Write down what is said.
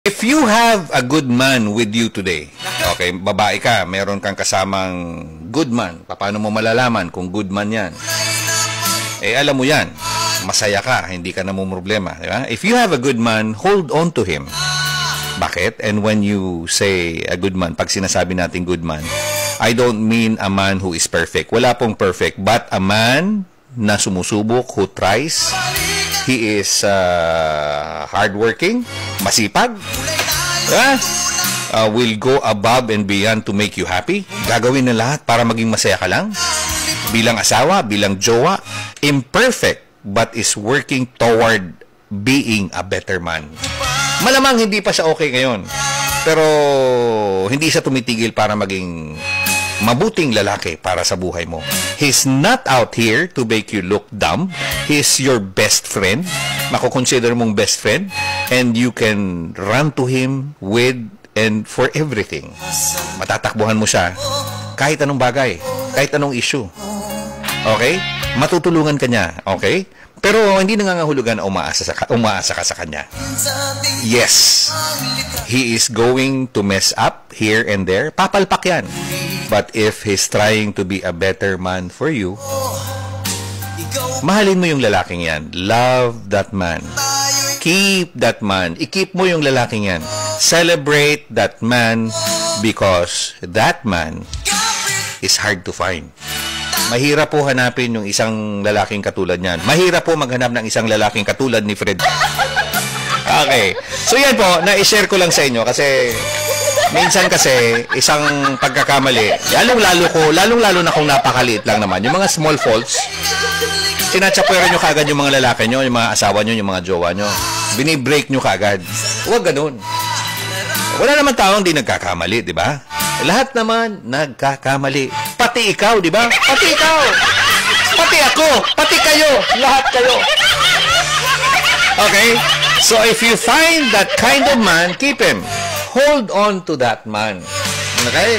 If you have a good man with you today, okay, babae ka, meron kang kasamang good man, paano mo malalaman kung good man yan? Eh, alam mo yan, masaya ka, hindi ka namumroblema, di ba? If you have a good man, hold on to him. Bakit? And when you say a good man, pag sinasabi natin good man, I don't mean a man who is perfect. Wala pong perfect, but a man na sumusubok, who tries. He is hardworking, masipag, will go above and beyond to make you happy. Gagawin na lahat para maging masaya ka lang. Bilang asawa, bilang jowa, imperfect, but is working toward being a better man. Malamang hindi pa siya okay ngayon, pero hindi siya tumitigil para maging mabuting lalaki para sa buhay mo. He's not out here to make you look dumb. He's your best friend. Mako-consider mong best friend. And you can run to him with and for everything. Matatakbuhan mo siya. Kahit anong bagay. Kahit anong issue. Okay? Matutulungan ka niya. Okay? Pero hindi nangangahulugan na umaasa ka sa kanya. Yes. He is going to mess up here and there. Papalpak yan. But if he's trying to be a better man for you, mahalin mo yung lalaking yan. Love that man. Keep that man. I-keep mo yung lalaking yan. Celebrate that man because that man is hard to find. Mahirap po hanapin yung isang lalaking katulad niyan. Mahirap po maghanap ng isang lalaking katulad ni Fred. Okay. So yan po, na-share ko lang sa inyo kasi minsan kasi isang pagkakamali, lalong-lalo na kung napakaliit lang naman. Yung mga small faults, sinatsapueran nyo kagad yung mga lalaki nyo, yung mga asawa nyo, yung mga jowa nyo. Binibreak nyo kagad. Huwag ganun. Wala naman taong di nagkakamali, di ba? Lahat naman nagkakamali. Pati ikaw, di ba? Pati ikaw. Pati ako. Pati kayo. Lahat kayo. Okay? So if you find that kind of man, keep him. Hold on to that man. Okay?